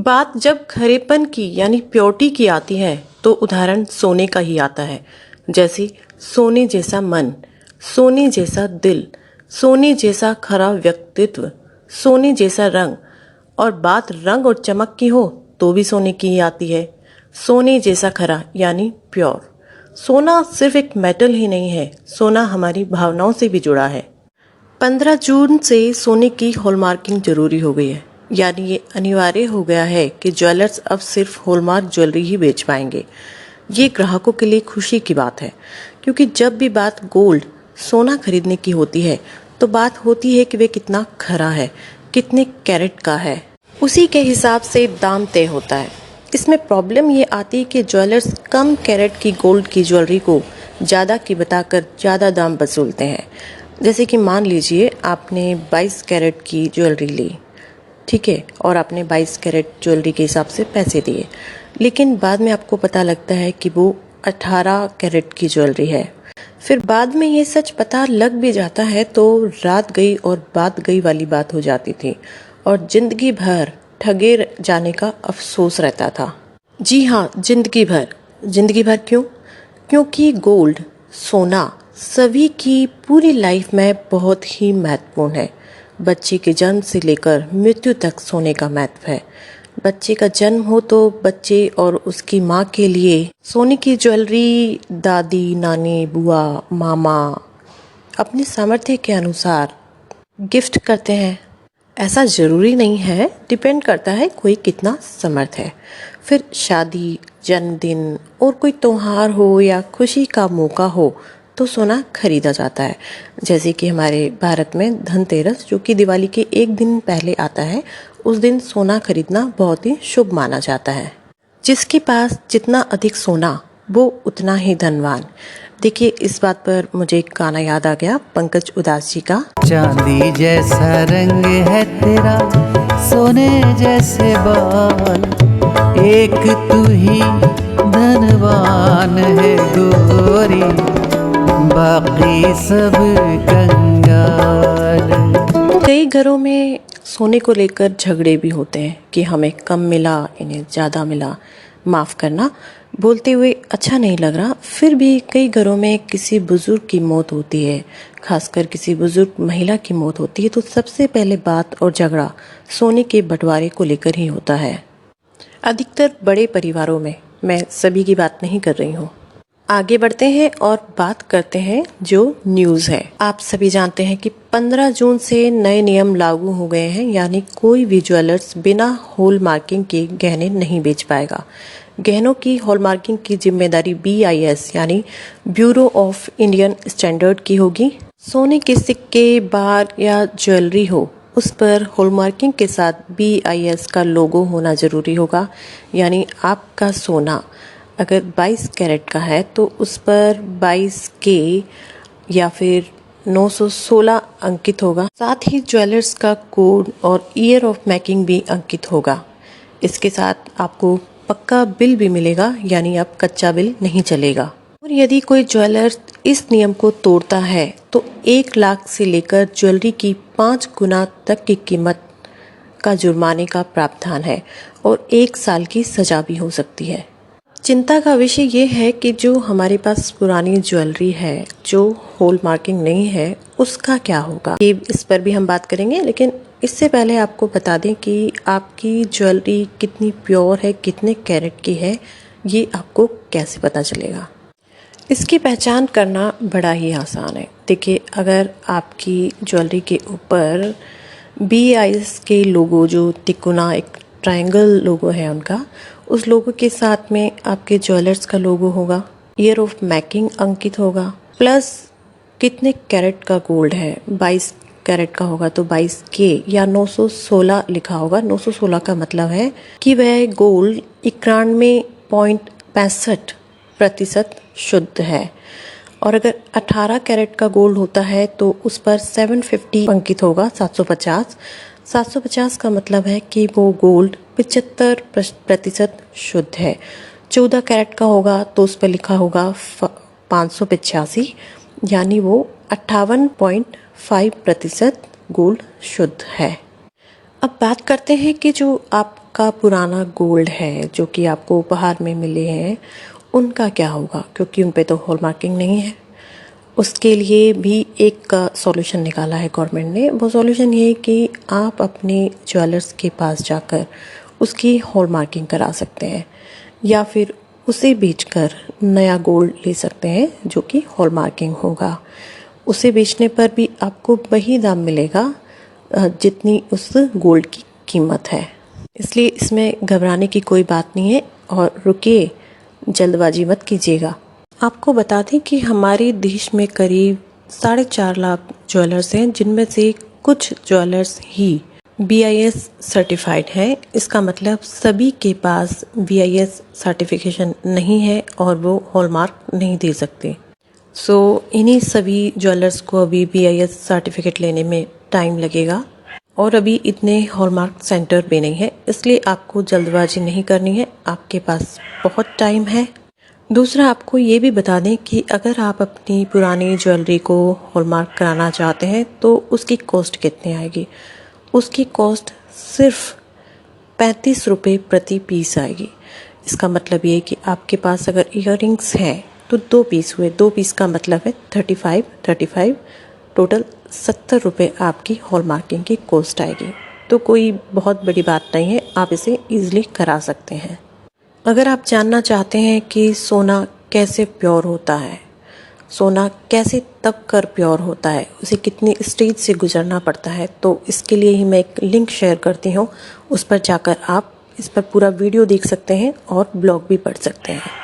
बात जब खरेपन की यानी प्योरिटी की आती है तो उदाहरण सोने का ही आता है। जैसे सोने जैसा मन, सोने जैसा दिल, सोने जैसा खरा व्यक्तित्व, सोने जैसा रंग। और बात रंग और चमक की हो तो भी सोने की ही आती है। सोने जैसा खरा यानी प्योर। सोना सिर्फ एक मेटल ही नहीं है, सोना हमारी भावनाओं से भी जुड़ा है। 15 जून से सोने की हॉलमार्किंग जरूरी हो गई है, यानी ये अनिवार्य हो गया है कि ज्वेलर्स अब सिर्फ हॉलमार्क ज्वेलरी ही बेच पाएंगे। ये ग्राहकों के लिए खुशी की बात है, क्योंकि जब भी बात गोल्ड सोना खरीदने की होती है तो बात होती है कि वे कितना खरा है, कितने कैरेट का है। उसी के हिसाब से दाम तय होता है। इसमें प्रॉब्लम ये आती है कि ज्वेलर्स कम कैरेट की गोल्ड की ज्वेलरी को ज़्यादा की बताकर ज़्यादा दाम वसूलते हैं। जैसे कि मान लीजिए आपने 22 कैरेट की ज्वेलरी ली, ठीक है, और आपने 22 कैरेट ज्वेलरी के हिसाब से पैसे दिए, लेकिन बाद में आपको पता लगता है कि वो 18 कैरेट की ज्वेलरी है। फिर बाद में ये सच पता लग भी जाता है तो रात गई और बात गई वाली बात हो जाती थी और जिंदगी भर ठगे जाने का अफसोस रहता था। जी हाँ, जिंदगी भर। जिंदगी भर क्यों? क्योंकि गोल्ड सोना सभी की पूरी लाइफ में बहुत ही महत्वपूर्ण है। बच्चे के जन्म से लेकर मृत्यु तक सोने का महत्व है। बच्चे का जन्म हो तो बच्चे और उसकी माँ के लिए सोने की ज्वेलरी दादी, नानी, बुआ, मामा अपने सामर्थ्य के अनुसार गिफ्ट करते हैं। ऐसा ज़रूरी नहीं है, डिपेंड करता है कोई कितना समर्थ है। फिर शादी, जन्मदिन और कोई त्योहार हो या खुशी का मौका हो तो सोना खरीदा जाता है। जैसे कि हमारे भारत में धनतेरस, जो कि दिवाली के एक दिन पहले आता है, उस दिन सोना खरीदना बहुत ही शुभ माना जाता है। जिसके पास जितना अधिक सोना वो उतना ही धनवान। देखिए, इस बात पर मुझे एक गाना याद आ गया पंकज उदास जी का। चांदी जैसा रंग है तेरा, सोने जैसे बाल, एक तू ही धनवान है गोरी, बाकी सब कंगाल। कई घरों में सोने को लेकर झगड़े भी होते हैं कि हमें कम मिला, इन्हें ज़्यादा मिला। माफ़ करना, बोलते हुए अच्छा नहीं लग रहा। फिर भी कई घरों में किसी बुजुर्ग की मौत होती है, खासकर किसी बुजुर्ग महिला की मौत होती है, तो सबसे पहले बात और झगड़ा सोने के बंटवारे को लेकर ही होता है। अधिकतर बड़े परिवारों में, मैं सभी की बात नहीं कर रही हूँ। आगे बढ़ते हैं और बात करते हैं जो न्यूज़ है। आप सभी जानते हैं कि 15 जून से नए नियम लागू हो गए हैं, यानी कोई भी ज्वेलर्स बिना हॉल मार्किंग के गहने नहीं बेच पाएगा। गहनों की हॉल मार्किंग की जिम्मेदारी BIS यानी ब्यूरो ऑफ इंडियन स्टैंडर्ड की होगी। सोने के सिक्के, बार या ज्वेलरी हो, उस पर हॉलमार्किंग के साथ BIS का लोगो होना जरूरी होगा। यानी आपका सोना अगर 22 कैरेट का है तो उस पर 22K या फिर 916 अंकित होगा। साथ ही ज्वेलर्स का कोड और ईयर ऑफ मेकिंग भी अंकित होगा। इसके साथ आपको पक्का बिल भी मिलेगा, यानी अब कच्चा बिल नहीं चलेगा। और यदि कोई ज्वेलर इस नियम को तोड़ता है तो 1 लाख से लेकर ज्वेलरी की 5 गुना तक की कीमत का जुर्माने का प्रावधान है और 1 साल की सजा भी हो सकती है। चिंता का विषय ये है कि जो हमारे पास पुरानी ज्वेलरी है, जो हॉल मार्किंग नहीं है, उसका क्या होगा। ये इस पर भी हम बात करेंगे, लेकिन इससे पहले आपको बता दें कि आपकी ज्वेलरी कितनी प्योर है, कितने कैरेट की है, ये आपको कैसे पता चलेगा। इसकी पहचान करना बड़ा ही आसान है। देखिए, अगर आपकी ज्वेलरी के ऊपर BIS के लोगो, जो तिकोना एक ट्रायंगल लोगो है उनका, उस लोगो के साथ में आपके ज्वेलर्स का लोगो होगा, ईयर ऑफ मेकिंग अंकित होगा, प्लस कितने कैरेट का गोल्ड है। 22 कैरेट का होगा तो 22K या 916 लिखा होगा। 916 का मतलब है कि वह गोल्ड 91.65% शुद्ध है। और अगर 18 कैरेट का गोल्ड होता है तो उस पर 750 अंकित होगा, 750। 750 का मतलब है कि वो गोल्ड 75% शुद्ध है। 14 कैरेट का होगा तो उस पर लिखा होगा 585, यानी वो 58.5% गोल्ड शुद्ध है। अब बात करते हैं कि जो आप आपका पुराना गोल्ड है जो कि आपको उपहार में मिले हैं, उनका क्या होगा, क्योंकि उन पे तो हॉलमार्किंग नहीं है। उसके लिए भी एक सॉल्यूशन निकाला है गवर्नमेंट ने। वो सॉल्यूशन ये है कि आप अपने ज्वेलर्स के पास जाकर उसकी हॉलमार्किंग करा सकते हैं या फिर उसे बेचकर नया गोल्ड ले सकते हैं जो कि हॉलमार्किंग होगा। उसे बेचने पर भी आपको वही दाम मिलेगा जितनी उस गोल्ड की कीमत है। इसलिए इसमें घबराने की कोई बात नहीं है और रुकिए, जल्दबाजी मत कीजिएगा। आपको बता दें कि हमारे देश में करीब 4.5 लाख ज्वेलर्स हैं, जिनमें से कुछ ज्वेलर्स ही BIS सर्टिफाइड हैं। इसका मतलब सभी के पास BIS सर्टिफिकेशन नहीं है और वो हॉलमार्क नहीं दे सकते। इन्हीं सभी ज्वेलर्स को अभी BIS सर्टिफिकेट लेने में टाइम लगेगा और अभी इतने हॉलमार्क सेंटर भी नहीं है, इसलिए आपको जल्दबाजी नहीं करनी है, आपके पास बहुत टाइम है। दूसरा, आपको ये भी बता दें कि अगर आप अपनी पुरानी ज्वेलरी को हॉलमार्क कराना चाहते हैं तो उसकी कॉस्ट कितनी आएगी। उसकी कॉस्ट सिर्फ 35 रुपये प्रति पीस आएगी। इसका मतलब ये कि आपके पास अगर इयररिंग्स हैं तो 2 पीस हुए, 2 पीस का मतलब है 35 टोटल 70 रुपये आपकी हॉलमार्किंग की कॉस्ट आएगी। तो कोई बहुत बड़ी बात नहीं है, आप इसे ईजिली करा सकते हैं। अगर आप जानना चाहते हैं कि सोना कैसे प्योर होता है, सोना कैसे तब कर प्योर होता है, उसे कितनी स्टेज से गुजरना पड़ता है, तो इसके लिए ही मैं एक लिंक शेयर करती हूँ। उस पर जाकर आप इस पर पूरा वीडियो देख सकते हैं और ब्लॉग भी पढ़ सकते हैं।